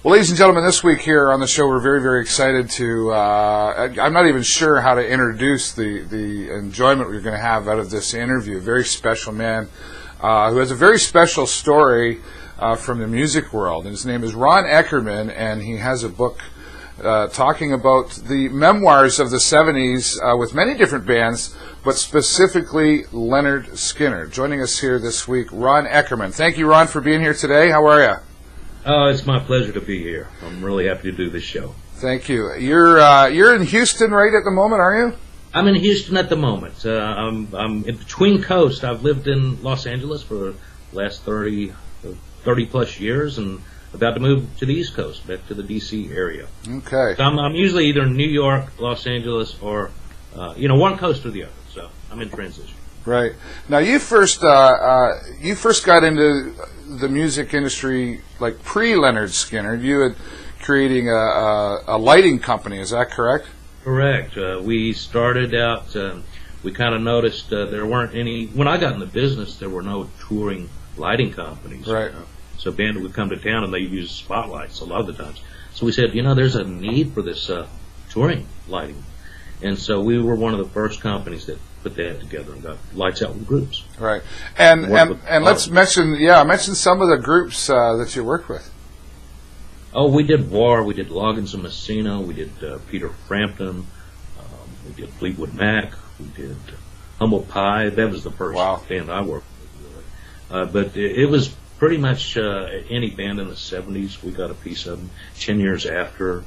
Well, ladies and gentlemen, this week here on the show, we're very, very excited to, I'm not even sure how to introduce the enjoyment we're going to have out of this interview. A very special man who has a very special story from the music world. And his name is Ron Eckerman, and he has a book talking about the memoirs of the 70s with many different bands, but specifically Lynyrd Skynyrd. Joining us here this week, Ron Eckerman. Thank you, Ron, for being here today. How are you? Oh, it's my pleasure to be here. I'm really happy to do this show. Thank you. You're in Houston right at the moment, are you? I'm in Houston at the moment. I'm in between coasts. I've lived in Los Angeles for the last 30 plus years, and about to move to the East Coast, back to the D.C. area. Okay. So I'm usually either in New York, Los Angeles, or one coast or the other. So I'm in transition. Right. Now you first got into the music industry like pre-Lynyrd Skynyrd. You had creating a lighting company. Is that correct? Correct. We started out. We kind of noticed there weren't any. When I got in the business, there were no touring lighting companies. Right. So bands would come to town and they use spotlights a lot of the times. So we said, there's a need for this touring lighting, and so we were one of the first companies that put that together and got lights out with groups. Right. And let's mention some of the groups that you worked with. Oh, we did War, we did Loggins and Messina, we did Peter Frampton, we did Fleetwood Mac, we did Humble Pie. That was the first band I worked with, really. But it was pretty much any band in the 70s. We got a piece of them 10 years after.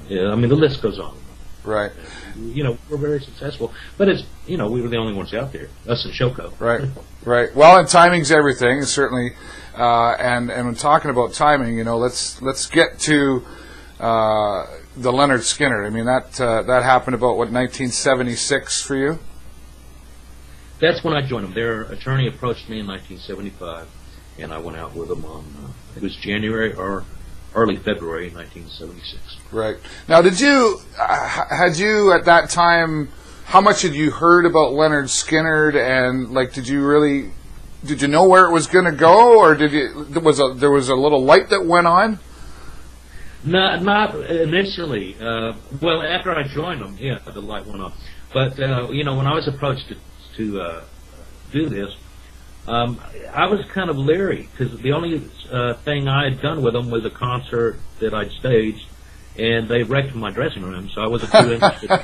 The list goes on. Right. We're very successful, but it's we were the only ones out there, us and Shoko. Right, right. Well, and timing's everything, certainly. And when talking about timing, let's get to the Lynyrd Skynyrd. I mean, that happened about 1976 for you. That's when I joined them. Their attorney approached me in 1975, and I went out with them on it was January or early February 1976. Right. Now, had you at that time, how much had you heard about Lynyrd Skynyrd, and did you know where it was going to go, or there was a little light that went on? Not initially. Well, after I joined them, the light went on. But when I was approached to do this, I was kind of leery because the only thing I had done with them was a concert that I'd staged, and they wrecked my dressing room, so I wasn't too interested in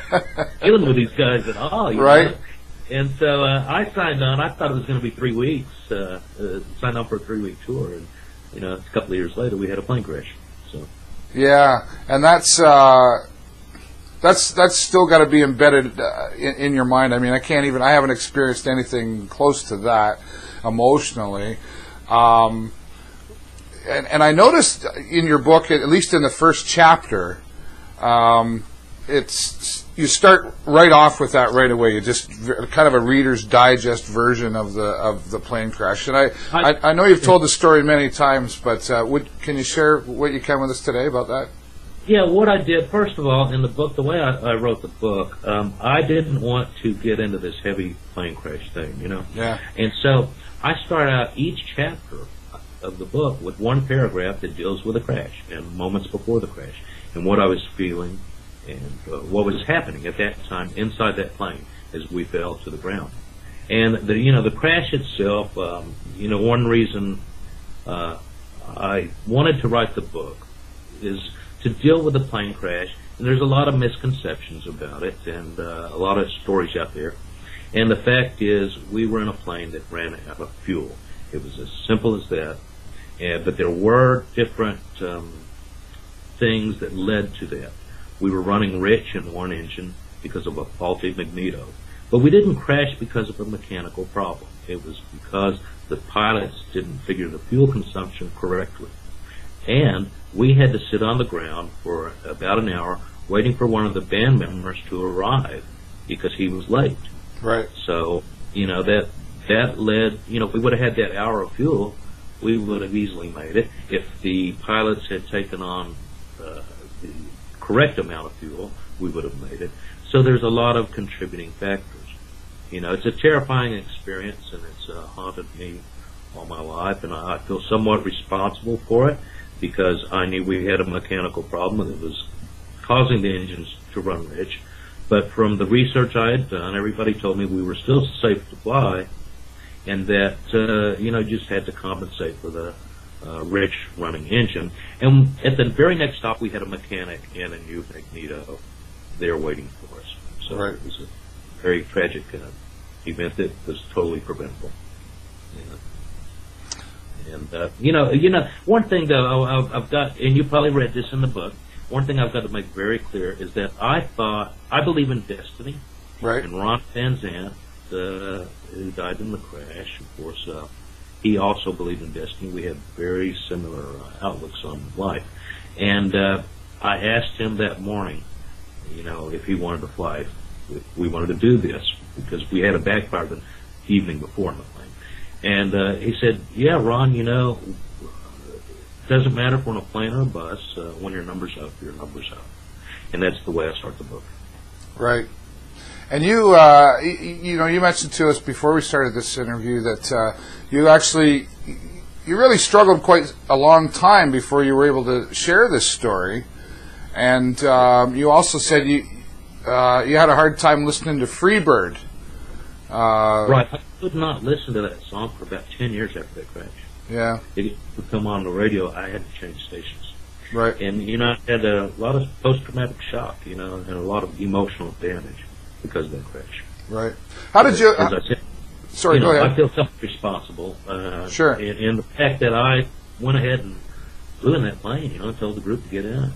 dealing with these guys at all. Right. And so I signed on. I thought it was going to be 3 weeks. Signed on for a 3-week tour, and a couple of years later, we had a plane crash. So. Yeah, and that's still got to be embedded in your mind. I mean, I haven't experienced anything close to that emotionally. And I noticed in your book, at least in the first chapter, you start right off with that right away. You just kind of a Reader's Digest version of the plane crash. And I know you've told the story many times, but can you share what you can with us today about that? Yeah, what I did, first of all, in the book, the way I wrote the book, I didn't want to get into this heavy plane crash thing, Yeah. And so I start out each chapter of the book with one paragraph that deals with a crash and moments before the crash and what I was feeling and what was happening at that time inside that plane as we fell to the ground. And the crash itself, one reason I wanted to write the book is to deal with the plane crash, and there's a lot of misconceptions about it and a lot of stories out there. And the fact is, we were in a plane that ran out of fuel. It was as simple as that. But there were different things that led to that. We were running rich in one engine because of a faulty magneto. But we didn't crash because of a mechanical problem. It was because the pilots didn't figure the fuel consumption correctly. And we had to sit on the ground for about an hour waiting for one of the band members to arrive because he was late. Right. So, that led, if we would have had that hour of fuel, we would have easily made it. If the pilots had taken on the correct amount of fuel, we would have made it. So there's a lot of contributing factors. It's a terrifying experience, and it's haunted me all my life, and I feel somewhat responsible for it. because I knew we had a mechanical problem that was causing the engines to run rich. But from the research I had done, everybody told me we were still safe to fly, and that just had to compensate for the rich running engine. And at the very next stop, we had a mechanic and a new magneto there waiting for us. So right. It was a very tragic event that was totally preventable. And one thing though I've got, and you probably read this in the book. One thing I've got to make very clear is that I believe in destiny. Right. And Ron Van Zant, who died in the crash, of course, he also believed in destiny. We had very similar outlooks on life. And I asked him that morning, if he wanted to fly, if we wanted to do this, because we had a backfire the evening before in the plane. And he said, yeah, Ron, doesn't matter if we're on a plane or a bus. When your number's up, your number's up. And that's the way I start the book. Right. And you mentioned to us before we started this interview that you really struggled quite a long time before you were able to share this story. And you also said you had a hard time listening to Freebird. Right. I could not listen to that song for about 10 years after that crash. Yeah. It would come on the radio. I had to change stations. Right. And, I had a lot of post-traumatic shock, and a lot of emotional damage because of that crash. Right. How did you... As I said, sorry, go ahead. I feel self-responsible. Sure. And the fact that I went ahead and flew in that plane, told the group to get in it,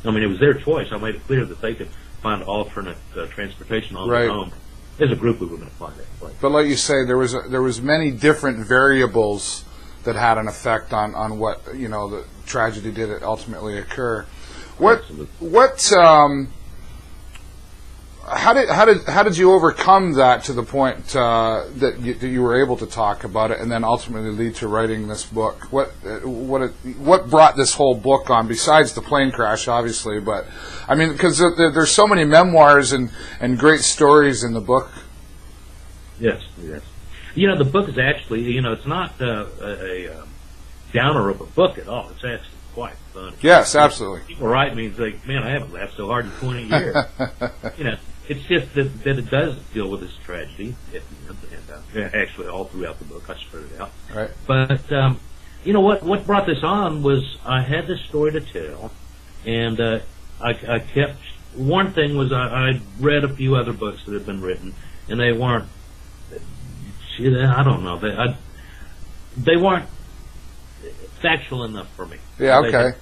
I mean, it was their choice. I made it clear that they could find alternate transportation on their own. As a group, we were going to fly that plane. But like you say, there was many different variables that had an effect on what the tragedy did ultimately occur. How did you overcome that to the point that you were able to talk about it and then ultimately lead to writing this book? What brought this whole book on besides the plane crash, obviously? But I mean, because there's so many memoirs and great stories in the book. Yes. The book is actually, it's not a downer of a book at all. It's actually quite funny. Yes, absolutely. People write me and say, man, I haven't laughed so hard in 20 years. It's just that it does deal with this tragedy, and actually all throughout the book I spread it out. Right. But, what brought this on was I had this story to tell, and I kept, one thing was I read a few other books that had been written, and they weren't, I don't know, they weren't factual enough for me. Yeah, okay.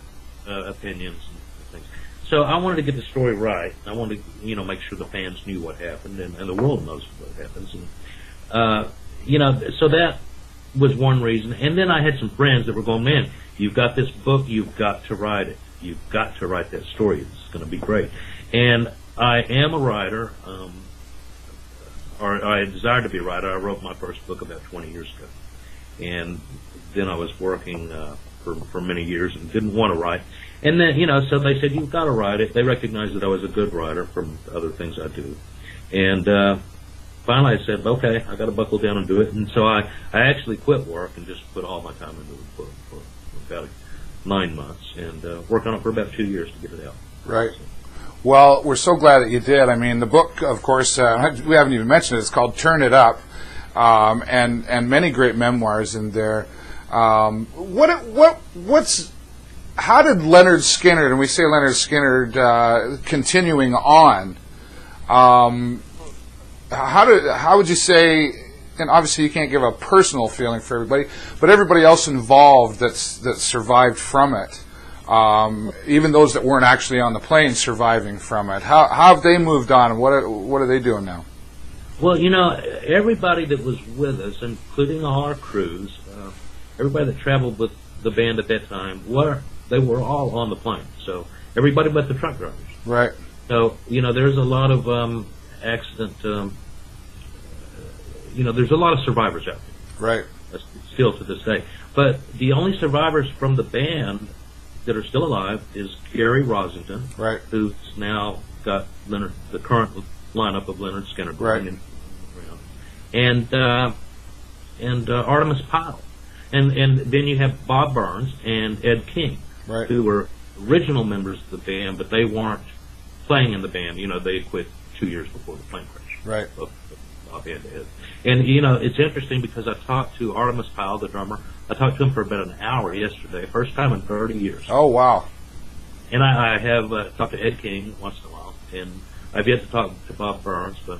They had, opinions and things. So I wanted to get the story right. I wanted to, make sure the fans knew what happened and the world knows what happens. And, so that was one reason. And then I had some friends that were going, man, you've got this book, you've got to write it. You've got to write that story. It's going to be great. And I am a writer, or I desire to be a writer. I wrote my first book about 20 years ago. And then I was working for many years and didn't want to write. And then, so they said, you've got to write it. They recognized that I was a good writer from other things I do. And finally I said, okay, I got to buckle down and do it. And so I actually quit work and just put all my time into the book for about 9 months and worked on it for about 2 years to get it out. Right. Well, we're so glad that you did. I mean, the book, of course, we haven't even mentioned it. It's called Turn It Up, and many great memoirs in there. How did Lynyrd Skynyrd, and we say Lynyrd Skynyrd, continuing on, how would you say, and obviously you can't give a personal feeling for everybody, but everybody else involved that survived from it, even those that weren't actually on the plane surviving from it, how have they moved on, and what are they doing now? Well, everybody that was with us, including all our crews, everybody that traveled with the band at that time, they were all on the plane. So everybody but the truck drivers. Right. So, there's a lot of accident, there's a lot of survivors out there. Right. Still to this day. But the only survivors from the band that are still alive is Gary Rosington, right, who's now got the current lineup of Lynyrd Skynyrd. Right. And Artemis Pyle. and then you have Bob Burns and Ed King, Right. who were original members of the band, but they weren't playing in the band. You know, they quit 2 years before the plane crash. Right. Bob and Ed. And, you know, it's interesting because I talked to Artemis Powell, the drummer. I talked to him for about an hour yesterday, first time in 30 years. Oh, wow. And I have talked to Ed King once in a while, and I've yet to talk to Bob Burns, but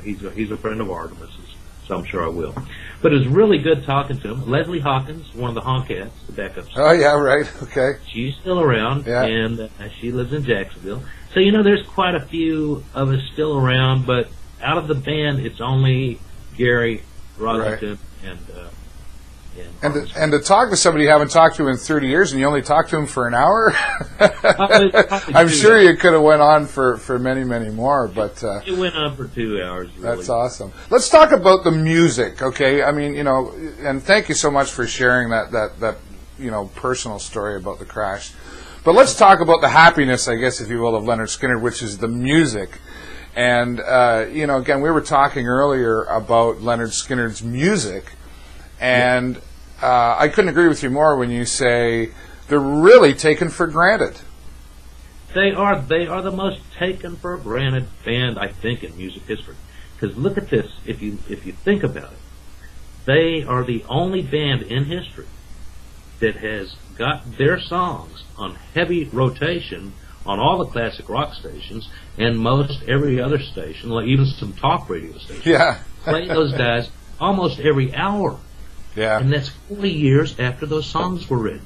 he's a friend of Artemis's, so I'm sure I will. But it was really good talking to him. Leslie Hawkins, one of the Honkats, the backup singer. Oh, yeah, right. Okay. She's still around, Yeah. and she lives in Jacksonville. So, you know, there's quite a few of us still around, but out of the band, it's only Gary Rossington And to talk to somebody you haven't talked to in 30 years and you only talked to him for an hour, I'm sure you could have went on for many, many more. But it went on for 2 hours. Really. That's awesome. Let's talk about the music, okay? I mean, you know, and thank you so much for sharing that you know, personal story about the crash. But let's talk about the happiness, I guess, if you will, of Lynyrd Skynyrd, which is the music. And you know, again, we were talking earlier about Lynyrd Skynyrd's music. And I couldn't agree with you more when you say they're really taken for granted. They are the most taken for granted band, I think, in music history. Because look at this, if you think about it, they are the only band in history that has got their songs on heavy rotation on all the classic rock stations and most every other station, like even some talk radio stations. Yeah. Play those guys almost every hour. Yeah. And that's 40 years after those songs were written.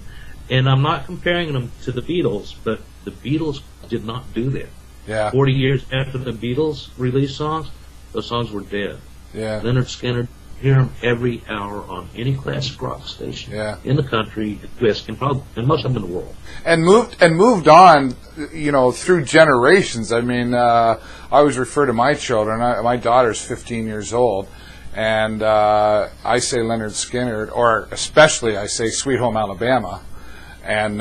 And I'm not comparing them to the Beatles, but the Beatles did not do that. Yeah. 40 years after the Beatles released songs, those songs were dead. Yeah. Lynyrd Skynyrd, hear him every hour on any classic rock station in the country, West, and most of them in the world. And moved on, you know, through generations. I mean, I always refer to my children. My daughter's 15 years old. And I say Lynyrd Skynyrd, or especially I say Sweet Home Alabama, and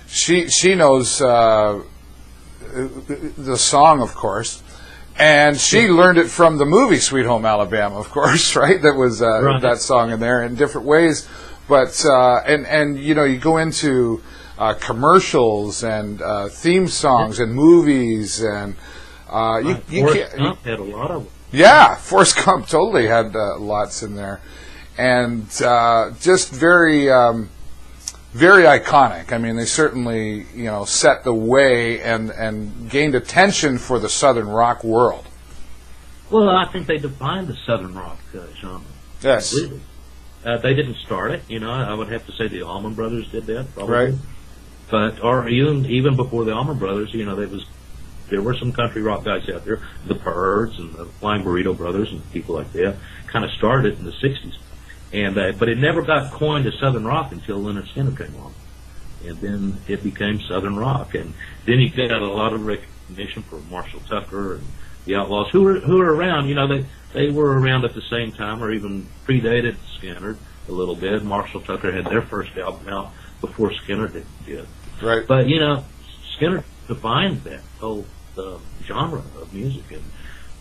she knows the song, of course, and she learned it from the movie Sweet Home Alabama, of course, right? That was that song in there in different ways, but and you know, you go into commercials and theme songs and movies, and you can't. Had a lot of them. Yeah, Forrest Gump totally had lots in there, and just very, very iconic. I mean, they certainly, you know, set the way and gained attention for the Southern rock world. Well, I think they defined the Southern rock genre. Yes, completely. They didn't start it, you know. I would have to say the Allman Brothers did that, probably. Right. But or even before the Allman Brothers, you know, there were some country rock guys out there, the Purds and the Flying Burrito Brothers and people like that, kind of started in the 60s. And but it never got coined as Southern rock until Lynyrd Skynyrd came along. And then it became Southern rock. And then you got a lot of recognition for Marshall Tucker and the Outlaws, who were around. You know, they were around at the same time or even predated Skynyrd a little bit. Marshall Tucker had their first album out before Skynyrd did. Right. But, you know, Skynyrd defined that whole genre of music, and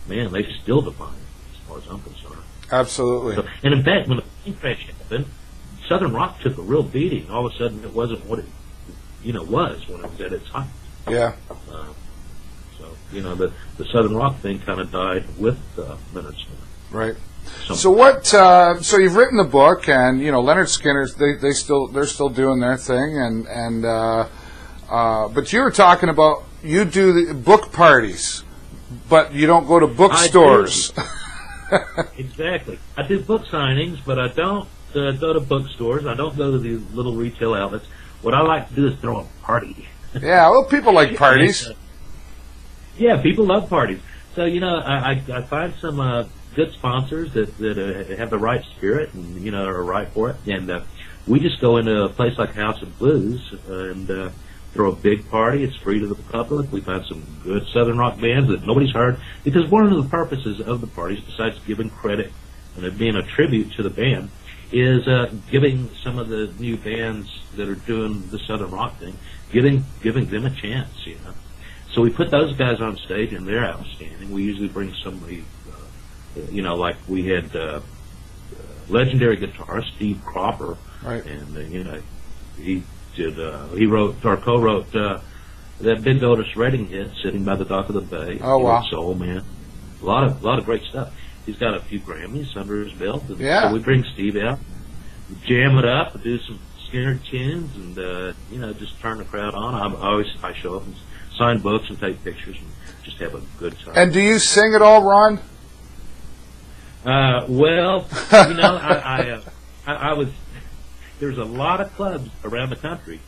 man, they still define it as far as I'm concerned. Absolutely. So, and in fact, when the plane crash happened, Southern rock took a real beating. All of a sudden, it wasn't what it, you know, was when it was at its height. Yeah. So you know, the Southern rock thing kind of died with Lynyrd Skynyrd. Right. So what? So you've written the book, and you know, Lynyrd Skynyrd, they're still doing their thing, and but you were talking about. You do the book parties, but you don't go to bookstores. Exactly. I do book signings, but I don't go to bookstores. I don't go to these little retail outlets. What I like to do is throw a party. Yeah, well, people like parties. Yeah, people love parties. So, you know, I find some good sponsors that have the right spirit and, you know, are right for it. And we just go into a place like House of Blues and throw a big party. It's free to the public. We've had some good Southern rock bands that nobody's heard, because one of the purposes of the parties, besides giving credit and it being a tribute to the band, is giving some of the new bands that are doing the Southern rock thing, giving them a chance, you know. So we put those guys on stage, and they're outstanding. We usually bring somebody, you know, like we had legendary guitarist Steve Cropper, Right. and he did he wrote or co-wrote that big Otis Redding hit, "Sitting by the Dock of the Bay." Oh, wow. Soul Man, a lot of great stuff. He's got a few Grammys under his belt. And Yeah. so we bring Steve out, jam it up, do some Skynyrd tunes, and just turn the crowd on. I show up and sign books and take pictures and just have a good time. And do you sing at all, Ron? Well, I was. There's a lot of clubs around the country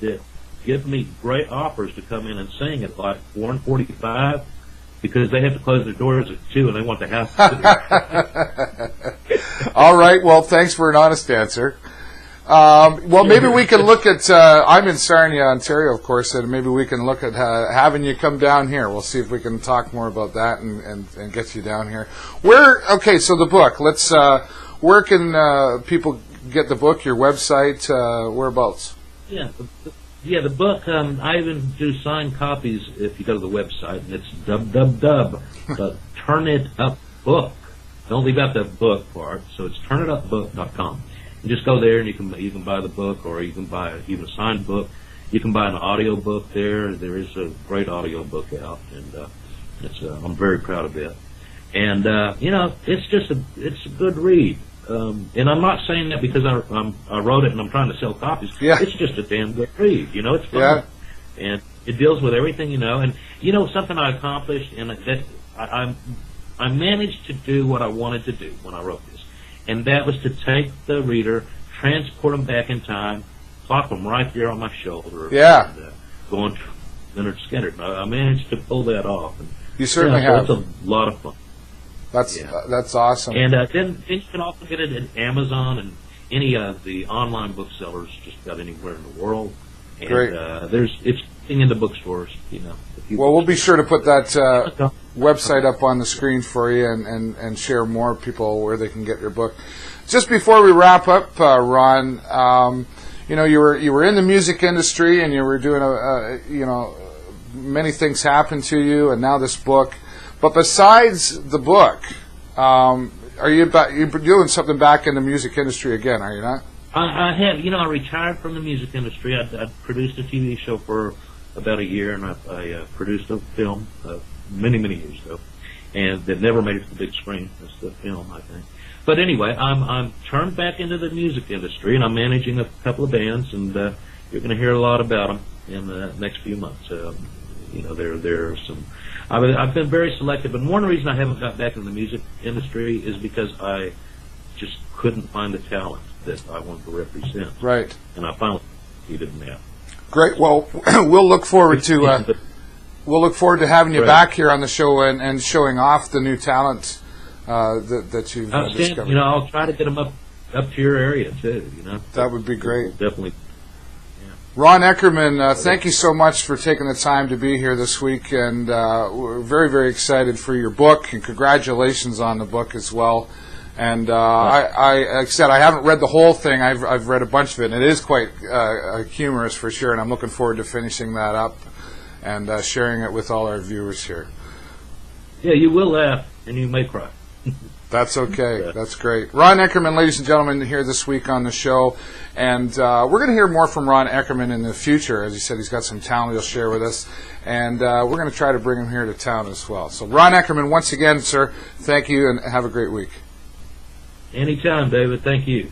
that give me great offers to come in and sing at like 1:45 because they have to close their doors at 2 and they want the house to All right. Well, thanks for an honest answer. Well, maybe we can look at. I'm in Sarnia, Ontario, of course, and maybe we can look at having you come down here. We'll see if we can talk more about that and get you down here. Okay, so the book. Let's. Where can people get the book? Your website? Whereabouts? Yeah, the book. I even do signed copies if you go to the website, and it's www.turnitupbook. Don't leave out the book part. So it's turnitupbook.com. You just go there and you can buy the book, or you can buy even a signed book. You can buy an audio book there. There is a great audio book out, and I'm very proud of it. And it's a good read. And I'm not saying that because I wrote it and I'm trying to sell copies. Yeah. It's just a damn good read. It's fun. Yeah. And it deals with everything, And something I accomplished, and that I managed to do what I wanted to do when I wrote this. And that was to take the reader, transport them back in time, plop them right there on my shoulder. Yeah. And, go on to Lynyrd Skynyrd. I managed to pull that off. And, You certainly have. So it's a lot of fun. That's awesome. And then you can also get it at Amazon and any of the online booksellers just about anywhere in the world. And, Great. It's in the bookstores, Well, we'll be sure to put that website up on the screen for you and share more people where they can get your book. Just before we wrap up, Ron, you were in the music industry and you were doing many things happened to you, and now this book. But besides the book, you're doing something back in the music industry again, are you not? I have. I retired from the music industry. I produced a TV show for about a year, and I produced a film many years ago, and that never made it to the big screen. That's the film, I think. But anyway, I'm turned back into the music industry, and I'm managing a couple of bands, and you're going to hear a lot about them in the next few months. There are some. I've been very selective, and one reason I haven't got back in the music industry is because I just couldn't find the talent that I wanted to represent. Right. And I finally succeeded in that. Great. Well, we'll look forward to having you back here on the show and showing off the new talent that you've discovered. I'll try to get them up to your area too. That would be great. Definitely. Ron Eckerman, thank you so much for taking the time to be here this week, and we're very, very excited for your book, and congratulations on the book as well. And like I said, I haven't read the whole thing. I've read a bunch of it, and it is quite humorous for sure, and I'm looking forward to finishing that up and sharing it with all our viewers here. Yeah, you will laugh, and you may cry. That's okay. That's great. Ron Eckerman, ladies and gentlemen, here this week on the show. And we're going to hear more from Ron Eckerman in the future. As he said, he's got some talent he'll share with us. And we're going to try to bring him here to town as well. So, Ron Eckerman, once again, sir, thank you and have a great week. Anytime, David. Thank you.